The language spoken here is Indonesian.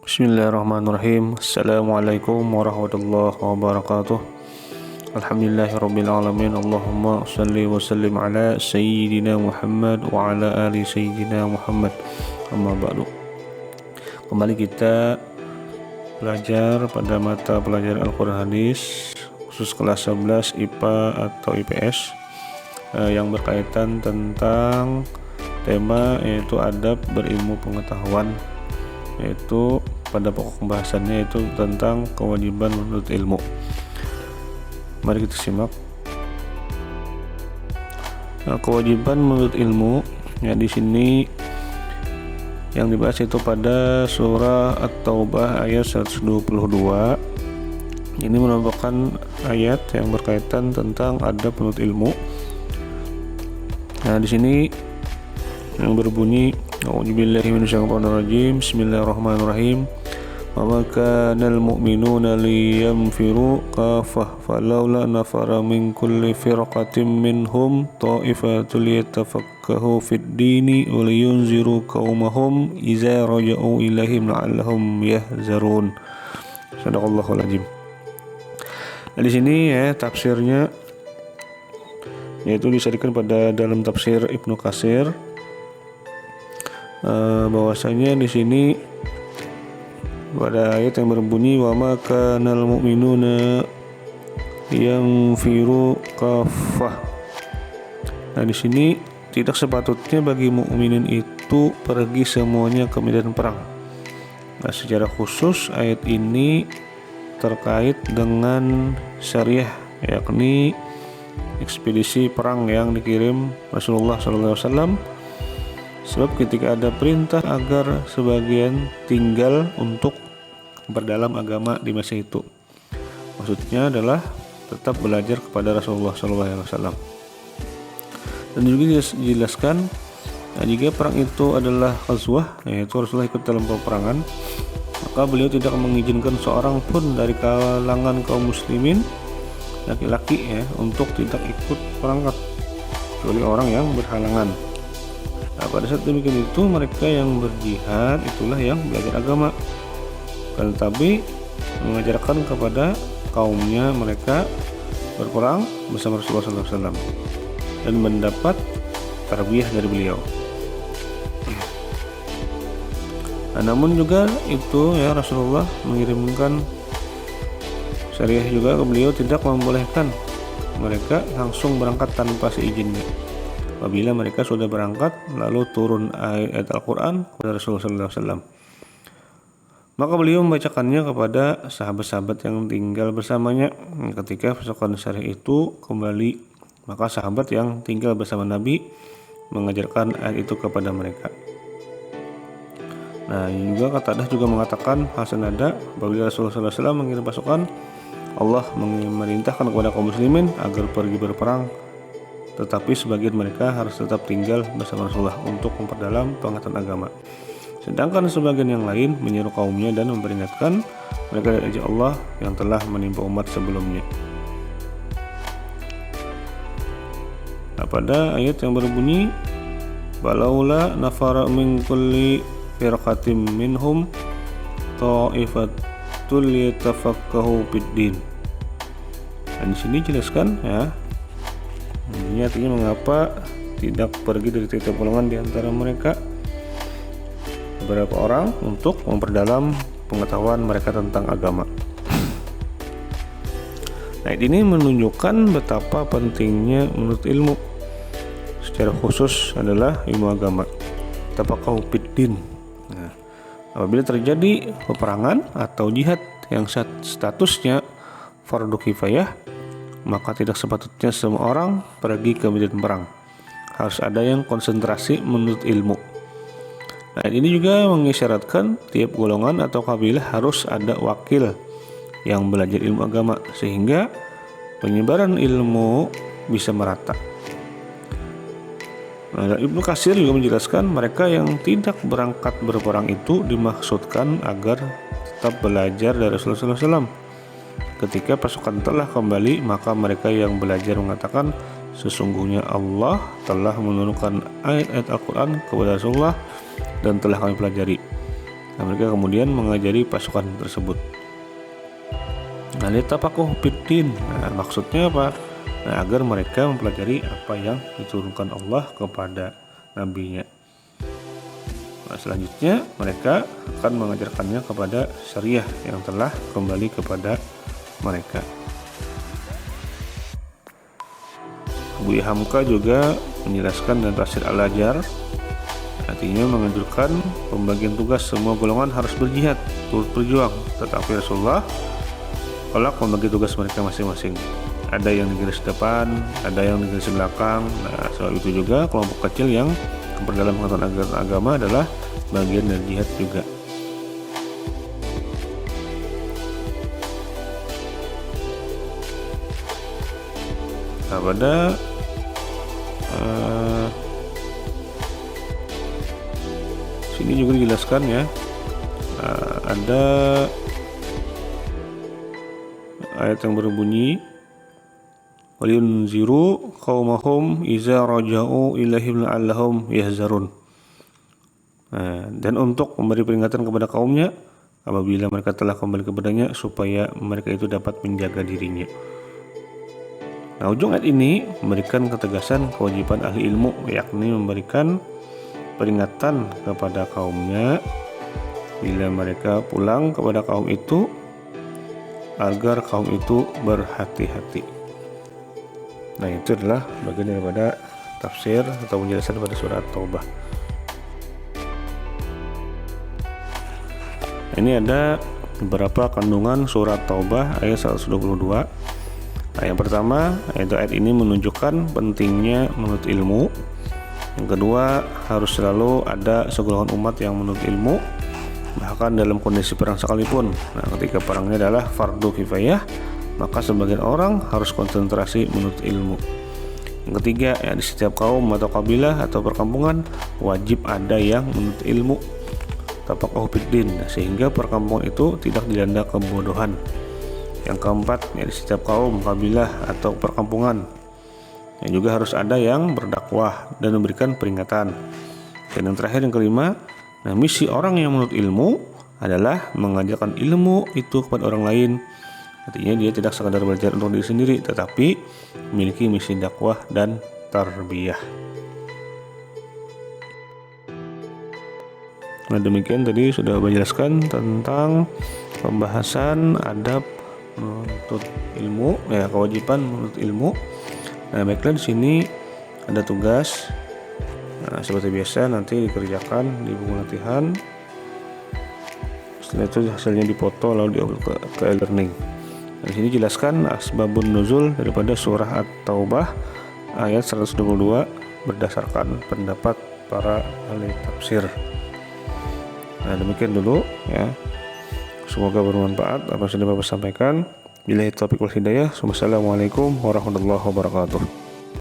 Bismillahirrahmanirrahim. Assalamualaikum warahmatullahi wabarakatuh. Alhamdulillahirrabbilalamin. Allahumma salli wa sallim ala Sayyidina Muhammad wa ala ali Sayyidina Muhammad. Amma ba'du. Kembali kita belajar pada mata pelajaran Al-Quran Hadis khusus kelas 11 IPA atau IPS yang berkaitan tentang tema yaitu adab berilmu pengetahuan, yaitu pada pokok pembahasannya yaitu tentang kewajiban menuntut ilmu. Mari kita simak. Kewajiban menuntut ilmu ya, di sini yang dibahas itu pada surah At-Taubah ayat 122. Ini merupakan ayat yang berkaitan tentang adab menuntut ilmu. Nah, di sini yang berbunyi A'udzubillahi minasyaitonirrajim. Bismillahirrahmanirrahim. Wa ma kanal mu'minuna liyanfiru kaffah falawla nafara min kulli firqatin minhum ta'ifatul yatafaqahu fid dini wa liyunziru qaumahum idza raja'u ilaihim la'allahum yahzarun. Shadaqallahul azim. Nah, di sini ya tafsirnya yaitu disadikan pada dalam tafsir Ibnu Katsir, bahwasanya di sini pada ayat yang berbunyi wa ma kanal mu'minuna yanfiru kaffah. Nah, di sini tidak sepatutnya bagi mukminin itu pergi semuanya ke medan perang. Nah, secara khusus ayat ini terkait dengan syariah, yakni ekspedisi perang yang dikirim Rasulullah SAW. Sebab ketika ada perintah agar sebagian tinggal untuk berdalam agama di masa itu, maksudnya adalah tetap belajar kepada Rasulullah SAW. Dan juga dijelaskan, nah, jika perang itu adalah ghazwah, yaitu Rasulullah ikut dalam peperangan, maka beliau tidak mengizinkan seorang pun dari kalangan kaum muslimin laki-laki ya untuk tidak ikut berangkat kecuali orang yang berhalangan. Nah, pada saat demikian itu mereka yang berjihad itulah yang belajar agama, tetapi mengajarkan kepada kaumnya mereka berperang bersama Rasulullah SAW dan mendapat tarbiyah dari beliau. Nah, namun juga itu ya Rasulullah mengirimkan syariah juga ke beliau tidak membolehkan mereka langsung berangkat tanpa seizinnya. Apabila mereka sudah berangkat lalu turun ayat Al-Quran kepada Rasulullah SAW, maka beliau membacakannya kepada sahabat-sahabat yang tinggal bersamanya. Ketika pasukan syariah itu kembali, maka sahabat yang tinggal bersama Nabi mengajarkan ayat itu kepada mereka. Nah, juga Qatadah juga mengatakan hal senada, apabila Rasulullah SAW mengirim pasukan, Allah memerintahkan kepada kaum muslimin agar pergi berperang, tetapi sebagian mereka harus tetap tinggal bersama Rasulullah untuk memperdalam pengetahuan agama. Sedangkan sebagian yang lain menyeru kaumnya dan memperingatkan mereka dari ajab Allah yang telah menimpa umat sebelumnya. Nah, pada ayat yang berbunyi balaula nafara min kulli firqatin minhum ta'ifatul yatafaqahu fid-din. Dan di sini jelaskan ya, ini artinya mengapa tidak pergi dari titik golongan di antara mereka beberapa orang untuk memperdalam pengetahuan mereka tentang agama. Nah, ini menunjukkan betapa pentingnya menuntut ilmu. Secara khusus adalah ilmu agama, tafaqahu fid-din. Nah, apabila terjadi peperangan atau jihad yang statusnya fardu kifayah, maka tidak sepatutnya semua orang pergi ke medan perang. Harus ada yang konsentrasi menuntut ilmu. Nah, ini juga mengisyaratkan tiap golongan atau kabilah harus ada wakil yang belajar ilmu agama sehingga penyebaran ilmu bisa merata. Nah, Ibnu Katsir juga menjelaskan mereka yang tidak berangkat berperang itu dimaksudkan agar tetap belajar dari Rasulullah SAW. Ketika pasukan telah kembali, maka mereka yang belajar mengatakan, sesungguhnya Allah telah menurunkan ayat-ayat Al-Quran kepada Rasulullah dan telah kami pelajari. Nah, mereka kemudian mengajari pasukan tersebut. Nah, litafaqahu fiddin. Nah, maksudnya apa? Nah, agar mereka mempelajari apa yang diturunkan Allah kepada nabinya. Nah, selanjutnya mereka akan mengajarkannya kepada syariah yang telah kembali kepada mereka. Abu Hamka juga menjelaskan dan tafsir Al-Ajar, artinya menganjurkan pembagian tugas semua golongan harus berjihad, turut berjuang, tetapi Rasulullah tolak membagi tugas mereka masing-masing. Ada yang di garis depan, ada yang di garis belakang. Nah, soal itu juga kelompok kecil yang memperdalam pengetahuan agama adalah bagian dari jihad juga. Nah, pada sini juga dijelaskan ya, ada ayat yang berbunyi waliyunziru qaumahum iza raja'u ilaihim la'allahum yahzarun. Dan untuk memberi peringatan kepada kaumnya apabila mereka telah kembali kepadanya, supaya mereka itu dapat menjaga dirinya. Nah, ujung ayat ini memberikan ketegasan kewajiban ahli ilmu, yakni memberikan peringatan kepada kaumnya bila mereka pulang kepada kaum itu, agar kaum itu berhati-hati. Nah, itu adalah bagian daripada tafsir atau penjelasan pada surat Taubah. Ini ada beberapa kandungan surat Taubah ayat 122. Nah, yang pertama, yaitu ayat ini menunjukkan pentingnya menuntut ilmu. Yang kedua, harus selalu ada segolongan umat yang menuntut ilmu, bahkan dalam kondisi perang sekalipun. Nah, ketika perangnya adalah fardu kifayah, maka sebagian orang harus konsentrasi menuntut ilmu. Yang ketiga, ya, di setiap kaum atau kabilah atau perkampungan wajib ada yang menuntut ilmu, tafaqahu fiddin, sehingga perkampungan itu tidak dilanda kebodohan. Yang keempat, ya, di setiap kaum, kabilah atau perkampungan yang juga harus ada yang berdakwah dan memberikan peringatan. Dan yang terakhir, yang kelima, nah, misi orang yang menuntut ilmu adalah mengajarkan ilmu itu kepada orang lain. Artinya dia tidak sekadar belajar untuk diri sendiri, tetapi memiliki misi dakwah dan tarbiyah. Nah, demikian tadi sudah menjelaskan tentang pembahasan adab menuntut ilmu, ya, kewajiban menuntut ilmu. Nah, baiklah, di sini ada tugas. Nah, seperti biasa nanti dikerjakan di buku latihan. Setelah itu hasilnya dipoto lalu diupload ke e-learning. Di sini jelaskan asbabun nuzul daripada surah At-Taubah ayat 122 berdasarkan pendapat para ahli tafsir. Nah, demikian dulu ya. Semoga bermanfaat apa yang sudah Bapak sampaikan. Billahi taufiq wal hidayah. Wassalamualaikum warahmatullahi wabarakatuh.